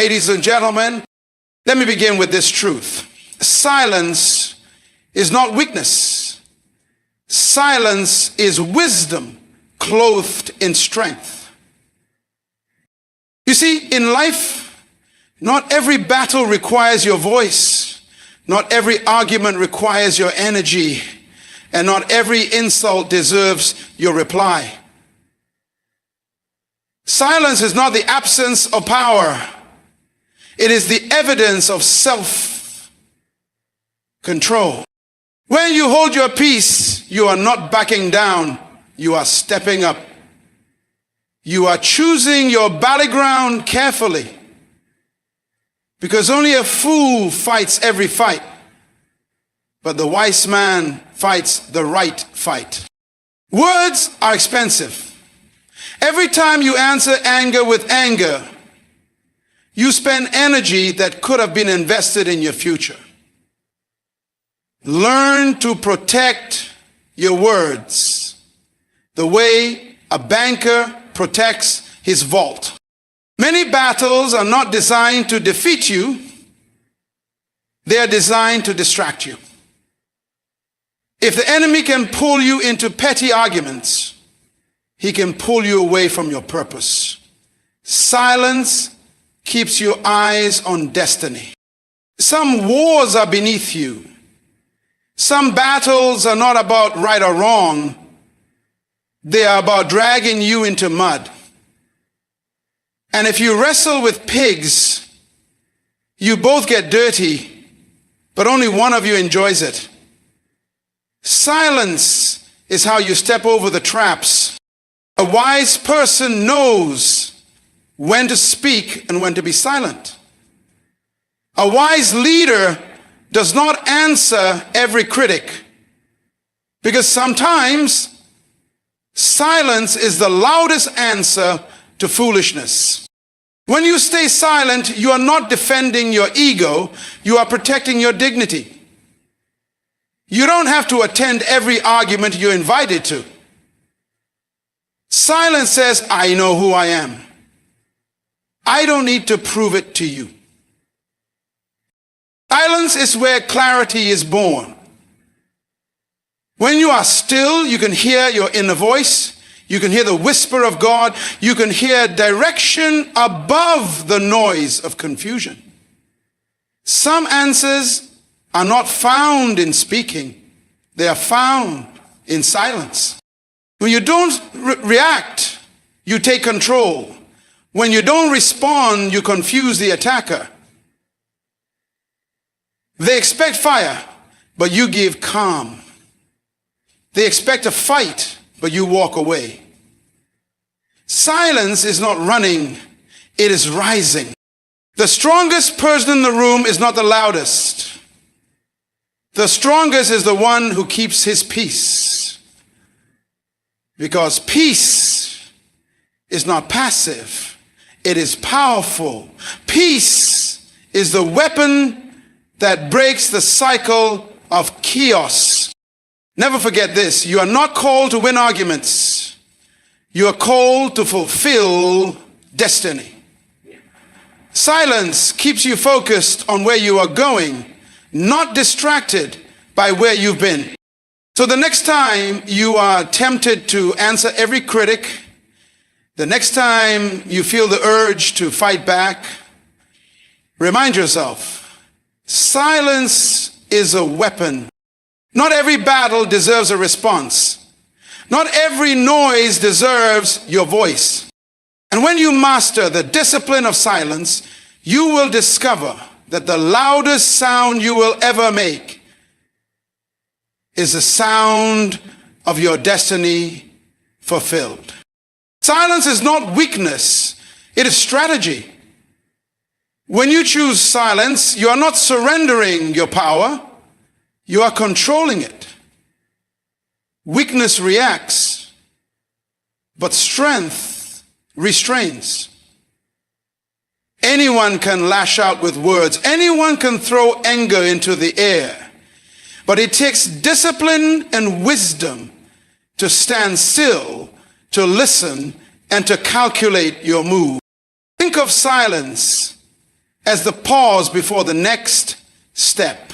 Ladies and gentlemen, let me begin with this truth. Silence is not weakness. Silence is wisdom clothed in strength. You see, in life, not every battle requires your voice. Not every argument requires your energy. And not every insult deserves your reply. Silence is not the absence of power. It is the evidence of self-control. When you hold your peace, you are not backing down. You are stepping up. You are choosing your battleground carefully. Because only a fool fights every fight. But the wise man fights the right fight. Words are expensive. Every time you answer anger with anger, you spend energy that could have been invested in your future. Learn to protect your words the way a banker protects his vault. Many battles are not designed to defeat you. They are designed to distract you. If the enemy can pull you into petty arguments, he can pull you away from your purpose. Silence keeps your eyes on destiny. Some wars are beneath you. Some battles are not about right or wrong. They are about dragging you into mud. And if you wrestle with pigs, you both get dirty, but only one of you enjoys it. Silence is how you step over the traps. A wise person knows when to speak and when to be silent. A wise leader does not answer every critic, because sometimes silence is the loudest answer to foolishness. When you stay silent, you are not defending your ego, you are protecting your dignity. You don't have to attend every argument you're invited to. Silence says, I know who I am. I don't need to prove it to you. Silence is where clarity is born. When you are still, you can hear your inner voice. You can hear the whisper of God. You can hear direction above the noise of confusion. Some answers are not found in speaking. They are found in silence. When you don't react, you take control. When you don't respond, you confuse the attacker. They expect fire, but you give calm. They expect a fight, but you walk away. Silence is not running, it is rising. The strongest person in the room is not the loudest. The strongest is the one who keeps his peace. Because peace is not passive, it is powerful. Peace is the weapon that breaks the cycle of chaos. Never forget this, you are not called to win arguments. You are called to fulfill destiny. Silence keeps you focused on where you are going, not distracted by where you've been. So the next time you are tempted to answer every critic, the next time you feel the urge to fight back, remind yourself, silence is a weapon. Not every battle deserves a response. Not every noise deserves your voice. And when you master the discipline of silence, you will discover that the loudest sound you will ever make is the sound of your destiny fulfilled. Silence is not weakness, it is strategy. When you choose silence, you are not surrendering your power, you are controlling it. Weakness reacts, but strength restrains. Anyone can lash out with words. Anyone can throw anger into the air. But it takes discipline and wisdom to stand still, to listen, and to calculate your move. Think of silence as the pause before the next step.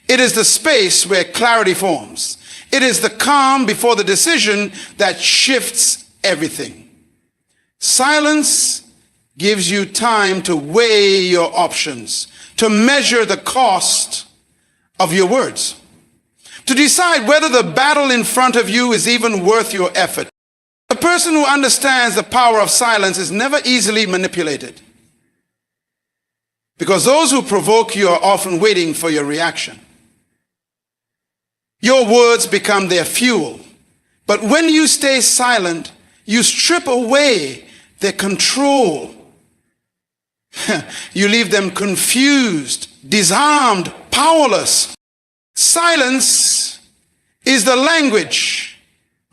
It is the space where clarity forms. It is the calm before the decision that shifts everything. Silence gives you time to weigh your options, to measure the cost of your words, to decide whether the battle in front of you is even worth your effort. A person who understands the power of silence is never easily manipulated, because those who provoke you are often waiting for your reaction. Your words become their fuel, but when you stay silent, you strip away their control. You leave them confused, disarmed, powerless. Silence is the language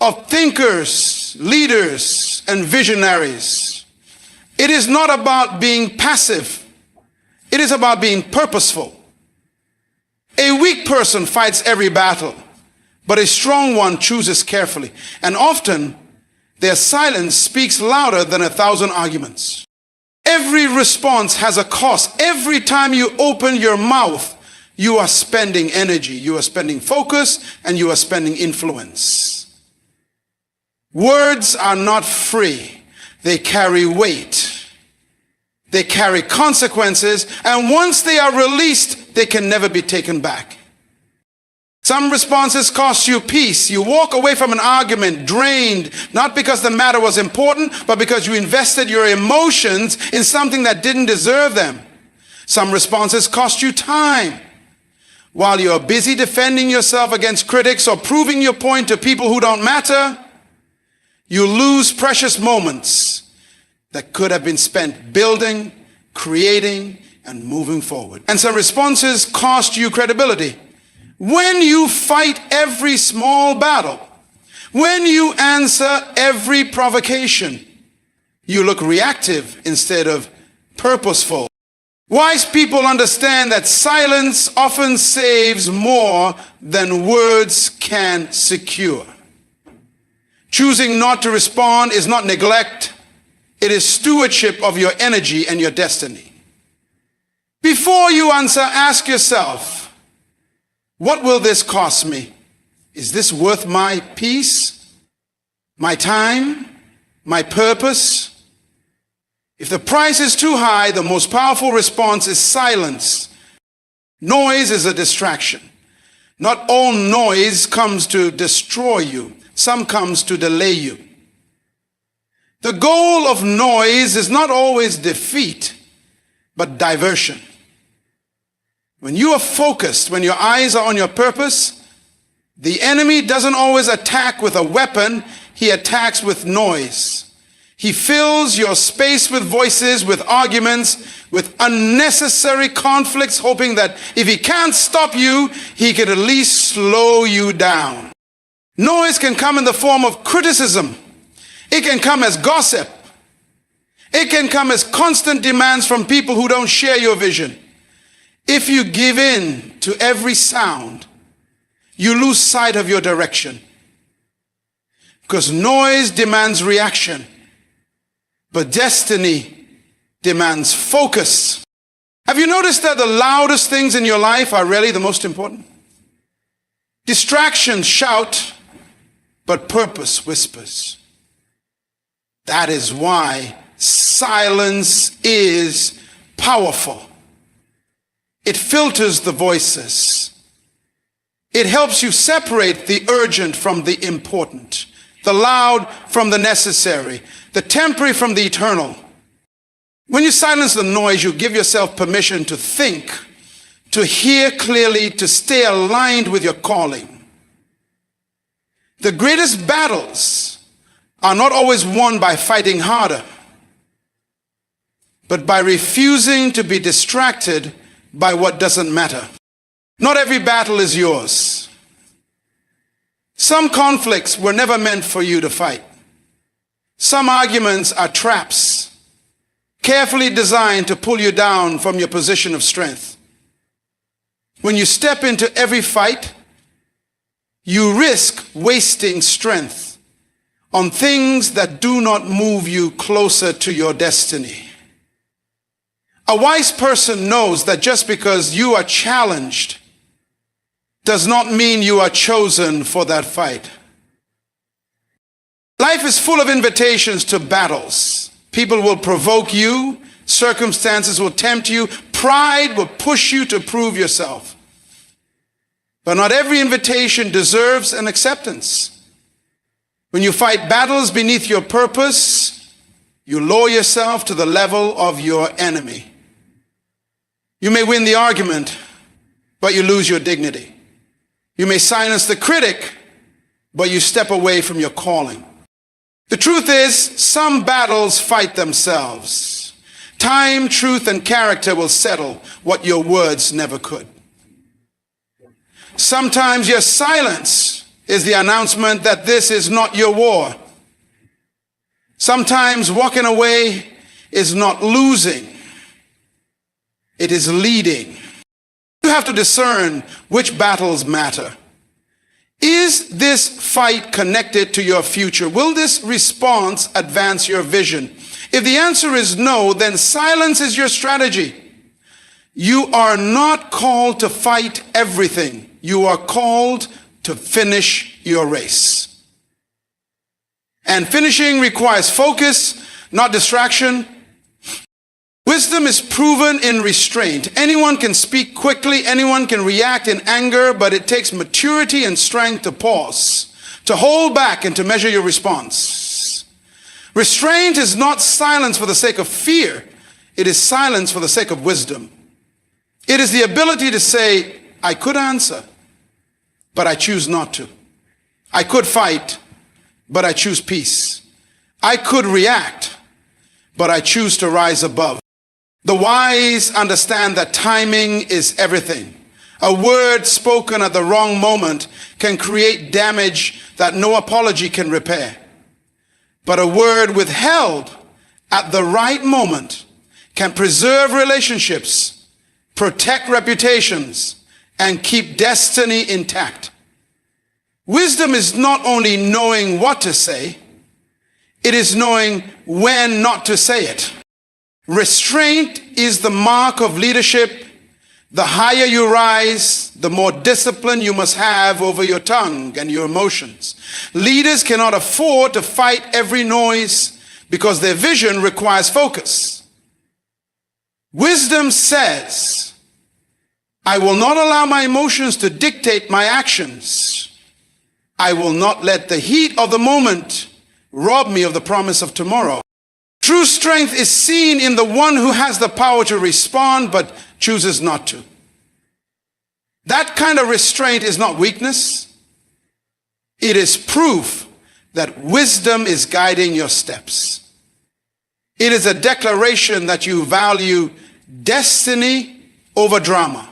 of thinkers, leaders, and visionaries. It is not about being passive. It is about being purposeful. A weak person fights every battle, but a strong one chooses carefully. And often, their silence speaks louder than 1,000 arguments. Every response has a cost. Every time you open your mouth, you are spending energy, you are spending focus, and you are spending influence. Words are not free. They carry weight. They carry consequences, and once they are released, they can never be taken back. Some responses cost you peace. You walk away from an argument drained, not because the matter was important, but because you invested your emotions in something that didn't deserve them. Some responses cost you time. While you're busy defending yourself against critics or proving your point to people who don't matter, you lose precious moments that could have been spent building, creating, and moving forward. And some responses cost you credibility. When you fight every small battle, when you answer every provocation, you look reactive instead of purposeful. Wise people understand that silence often saves more than words can secure. Choosing not to respond is not neglect. It is stewardship of your energy and your destiny. Before you answer, ask yourself, what will this cost me? Is this worth my peace, my time, my purpose? If the price is too high, the most powerful response is silence. Noise is a distraction. Not all noise comes to destroy you. Some comes to delay you. The goal of noise is not always defeat, but diversion. When you are focused, when your eyes are on your purpose, the enemy doesn't always attack with a weapon. He attacks with noise. He fills your space with voices, with arguments, with unnecessary conflicts, hoping that if he can't stop you, he can at least slow you down. Noise can come in the form of criticism. It can come as gossip. It can come as constant demands from people who don't share your vision. If you give in to every sound, you lose sight of your direction. Because noise demands reaction, but destiny demands focus. Have you noticed that the loudest things in your life are really the most important? Distractions shout, but purpose whispers. That is why silence is powerful. It filters the voices. It helps you separate the urgent from the important, the loud from the necessary, the temporary from the eternal. When you silence the noise, you give yourself permission to think, to hear clearly, to stay aligned with your calling. The greatest battles are not always won by fighting harder, but by refusing to be distracted by what doesn't matter. Not every battle is yours. Some conflicts were never meant for you to fight. Some arguments are traps, carefully designed to pull you down from your position of strength. When you step into every fight, you risk wasting strength on things that do not move you closer to your destiny. A wise person knows that just because you are challenged does not mean you are chosen for that fight. Life is full of invitations to battles. People will provoke you, circumstances will tempt you, pride will push you to prove yourself. But not every invitation deserves an acceptance. When you fight battles beneath your purpose, you lower yourself to the level of your enemy. You may win the argument, but you lose your dignity. You may silence the critic, but you step away from your calling. The truth is, some battles fight themselves. Time, truth, and character will settle what your words never could. Sometimes your silence is the announcement that this is not your war. Sometimes walking away is not losing. It is leading. You have to discern which battles matter. Is this fight connected to your future? Will this response advance your vision? If the answer is no, then silence is your strategy. You are not called to fight everything. You are called to finish your race. And finishing requires focus, not distraction. Wisdom is proven in restraint. Anyone can speak quickly, anyone can react in anger, but it takes maturity and strength to pause, to hold back, and to measure your response. Restraint is not silence for the sake of fear. It is silence for the sake of wisdom. It is the ability to say, I could answer, but I choose not to. I could fight, but I choose peace. I could react, but I choose to rise above. The wise understand that timing is everything. A word spoken at the wrong moment can create damage that no apology can repair. But a word withheld at the right moment can preserve relationships, protect reputations, and keep destiny intact. Wisdom is not only knowing what to say, it is knowing when not to say it. Restraint is the mark of leadership. The higher you rise, the more discipline you must have over your tongue and your emotions. Leaders cannot afford to fight every noise because their vision requires focus. Wisdom says, I will not allow my emotions to dictate my actions. I will not let the heat of the moment rob me of the promise of tomorrow. True strength is seen in the one who has the power to respond but chooses not to. That kind of restraint is not weakness. It is proof that wisdom is guiding your steps. It is a declaration that you value destiny over drama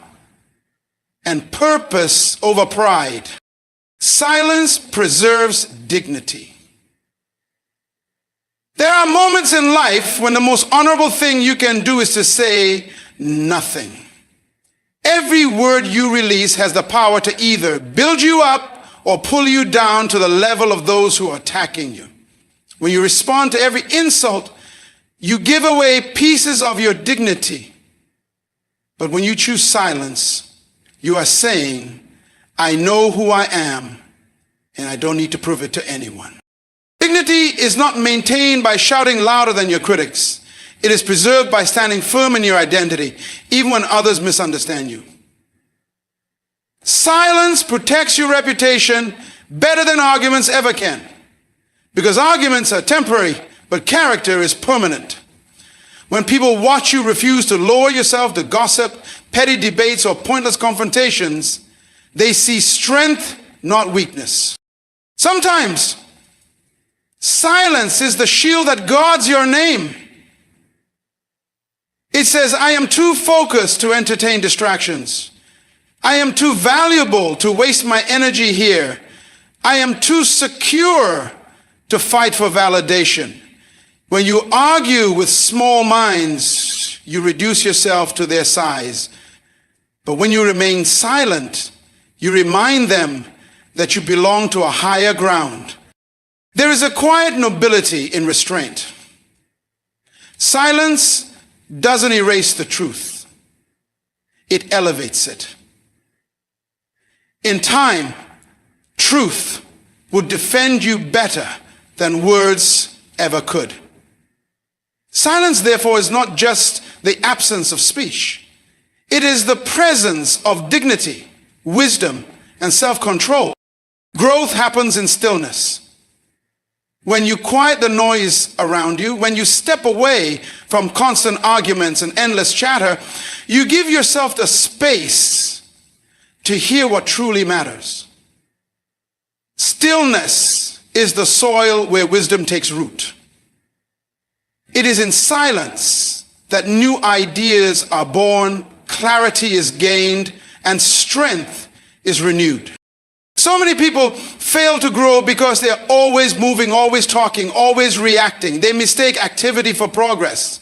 and purpose over pride. Silence preserves dignity. There are moments in life when the most honorable thing you can do is to say nothing. Every word you release has the power to either build you up or pull you down to the level of those who are attacking you. When you respond to every insult, you give away pieces of your dignity. But when you choose silence, you are saying, I know who I am, and I don't need to prove it to anyone. Dignity is not maintained by shouting louder than your critics. It is preserved by standing firm in your identity, even when others misunderstand you. Silence protects your reputation better than arguments ever can. Because arguments are temporary, but character is permanent. When people watch you refuse to lower yourself to gossip, petty debates, or pointless confrontations, they see strength, not weakness. Sometimes, silence is the shield that guards your name. It says, I am too focused to entertain distractions. I am too valuable to waste my energy here. I am too secure to fight for validation. When you argue with small minds, you reduce yourself to their size. But when you remain silent, you remind them that you belong to a higher ground. There is a quiet nobility in restraint. Silence doesn't erase the truth. It elevates it. In time, truth would defend you better than words ever could. Silence, therefore, is not just the absence of speech. It is the presence of dignity, wisdom, and self-control. Growth happens in stillness. When you quiet the noise around you, when you step away from constant arguments and endless chatter, you give yourself the space to hear what truly matters. Stillness is the soil where wisdom takes root. It is in silence that new ideas are born, clarity is gained, and strength is renewed. So many people fail to grow because they're always moving, always talking, always reacting. They mistake activity for progress.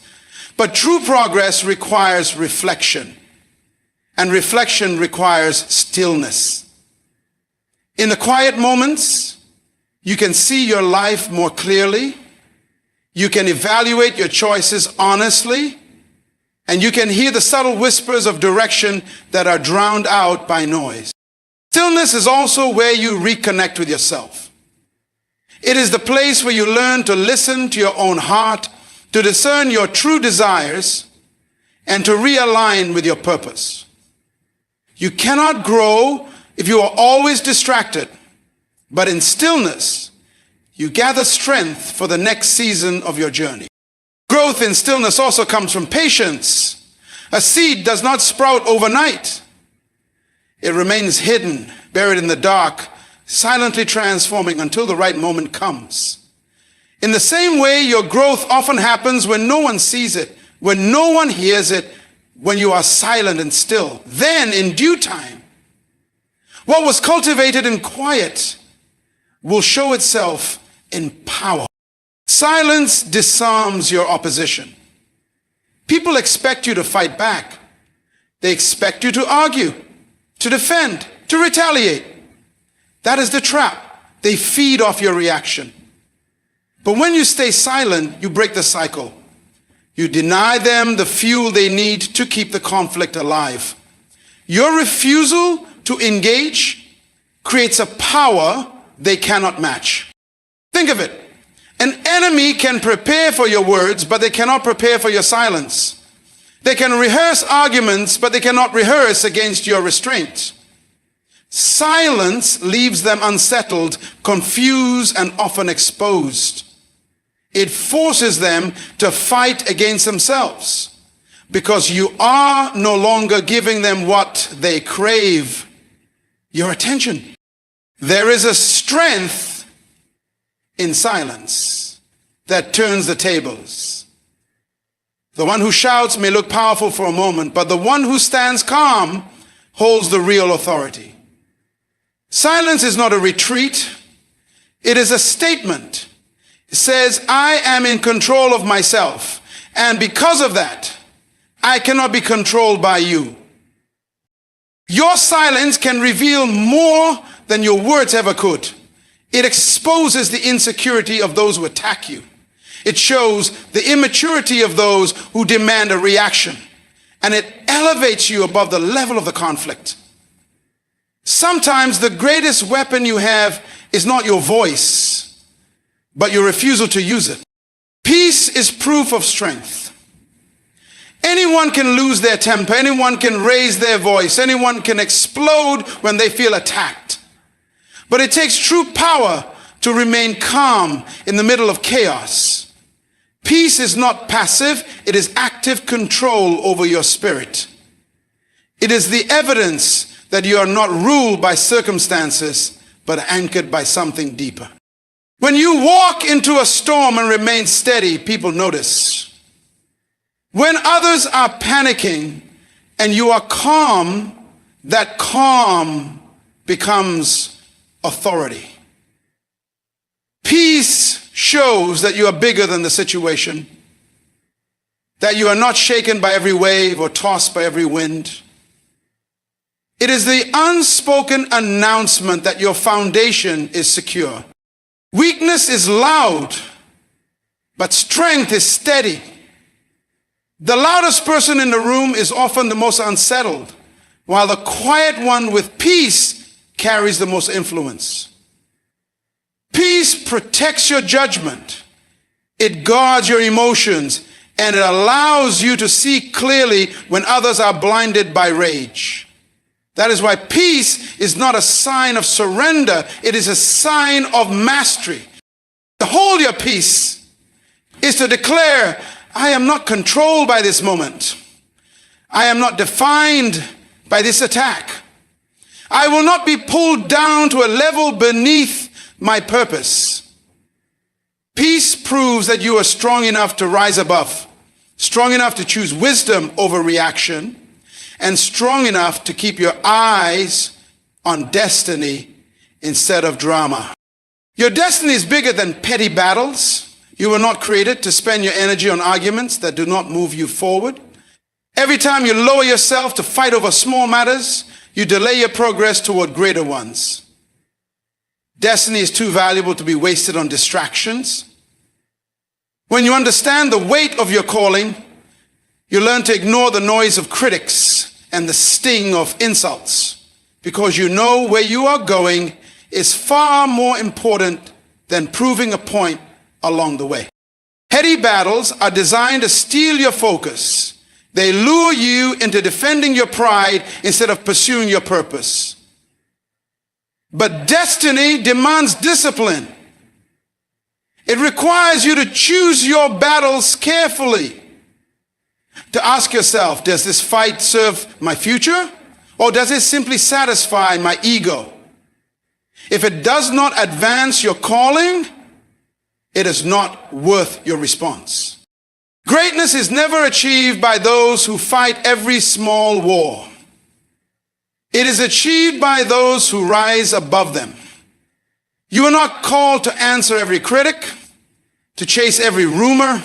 But true progress requires reflection, and reflection requires stillness. In the quiet moments, you can see your life more clearly, you can evaluate your choices honestly, and you can hear the subtle whispers of direction that are drowned out by noise. Stillness is also where you reconnect with yourself. It is the place where you learn to listen to your own heart, to discern your true desires, and to realign with your purpose. You cannot grow if you are always distracted, but in stillness, you gather strength for the next season of your journey. Growth in stillness also comes from patience. A seed does not sprout overnight. It remains hidden, buried in the dark, silently transforming until the right moment comes. In the same way, your growth often happens when no one sees it, when no one hears it, when you are silent and still. Then, in due time, what was cultivated in quiet will show itself in power. Silence disarms your opposition. People expect you to fight back. They expect you to argue, to defend, to retaliate. That is the trap. They feed off your reaction. But when you stay silent, you break the cycle. You deny them the fuel they need to keep the conflict alive. Your refusal to engage creates a power they cannot match. Think of it. An enemy can prepare for your words, but they cannot prepare for your silence. They can rehearse arguments, but they cannot rehearse against your restraint. Silence leaves them unsettled, confused, and often exposed. It forces them to fight against themselves because you are no longer giving them what they crave, your attention. There is a strength in silence that turns the tables. The one who shouts may look powerful for a moment, but the one who stands calm holds the real authority. Silence is not a retreat. It is a statement. It says, I am in control of myself, and because of that, I cannot be controlled by you. Your silence can reveal more than your words ever could. It exposes the insecurity of those who attack you. It shows the immaturity of those who demand a reaction. And it elevates you above the level of the conflict. Sometimes the greatest weapon you have is not your voice, but your refusal to use it. Peace is proof of strength. Anyone can lose their temper. Anyone can raise their voice. Anyone can explode when they feel attacked. But it takes true power to remain calm in the middle of chaos. Peace is not passive. It is active control over your spirit. It is the evidence that you are not ruled by circumstances, but anchored by something deeper. When you walk into a storm and remain steady, people notice. When others are panicking and you are calm, that calm becomes authority. Peace shows that you are bigger than the situation, that you are not shaken by every wave or tossed by every wind. It is the unspoken announcement that your foundation is secure. Weakness is loud, but strength is steady. The loudest person in the room is often the most unsettled, while the quiet one with peace carries the most influence. Peace protects your judgment. It guards your emotions, and it allows you to see clearly when others are blinded by rage. That is why peace is not a sign of surrender. It is a sign of mastery. To hold your peace is to declare, I am not controlled by this moment. I am not defined by this attack. I will not be pulled down to a level beneath my purpose. Peace proves that you are strong enough to rise above, strong enough to choose wisdom over reaction, and strong enough to keep your eyes on destiny instead of drama. Your destiny is bigger than petty battles. You were not created to spend your energy on arguments that do not move you forward. Every time you lower yourself to fight over small matters, you delay your progress toward greater ones. Destiny is too valuable to be wasted on distractions. When you understand the weight of your calling, you learn to ignore the noise of critics and the sting of insults, because you know where you are going is far more important than proving a point along the way. Petty battles are designed to steal your focus. They lure you into defending your pride instead of pursuing your purpose. But destiny demands discipline. It requires you to choose your battles carefully. To ask yourself, does this fight serve my future, or does it simply satisfy my ego? If it does not advance your calling, it is not worth your response. Greatness is never achieved by those who fight every small war. It is achieved by those who rise above them. You are not called to answer every critic, to chase every rumor,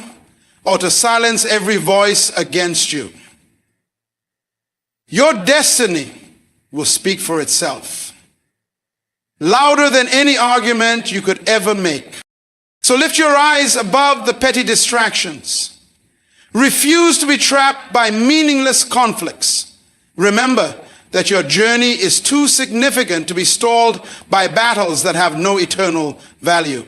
or to silence every voice against you. Your destiny will speak for itself, louder than any argument you could ever make. So lift your eyes above the petty distractions. Refuse to be trapped by meaningless conflicts. Remember that your journey is too significant to be stalled by battles that have no eternal value.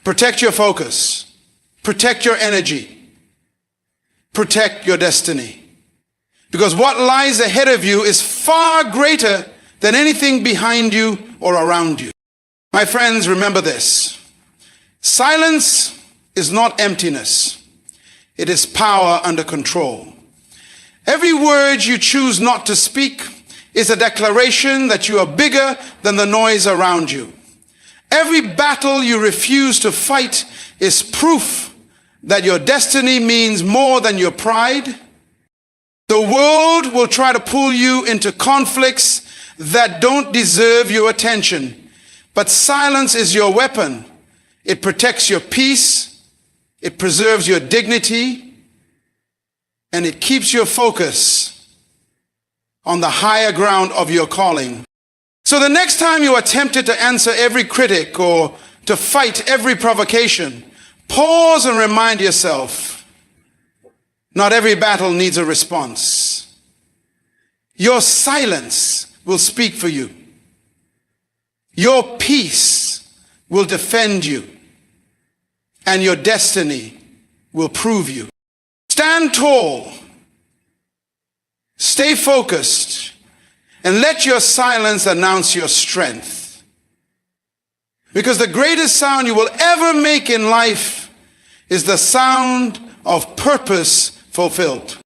Protect your focus. Protect your energy. Protect your destiny. Because what lies ahead of you is far greater than anything behind you or around you. My friends, remember this. Silence is not emptiness. It is power under control. Every word you choose not to speak is a declaration that you are bigger than the noise around you. Every battle you refuse to fight is proof that your destiny means more than your pride. The world will try to pull you into conflicts that don't deserve your attention. But silence is your weapon. It protects your peace. It preserves your dignity, and it keeps your focus on the higher ground of your calling. So the next time you are tempted to answer every critic or to fight every provocation, pause and remind yourself, not every battle needs a response. Your silence will speak for you. Your peace will defend you. And your destiny will prove you. Stand tall, stay focused, and let your silence announce your strength. Because the greatest sound you will ever make in life is the sound of purpose fulfilled.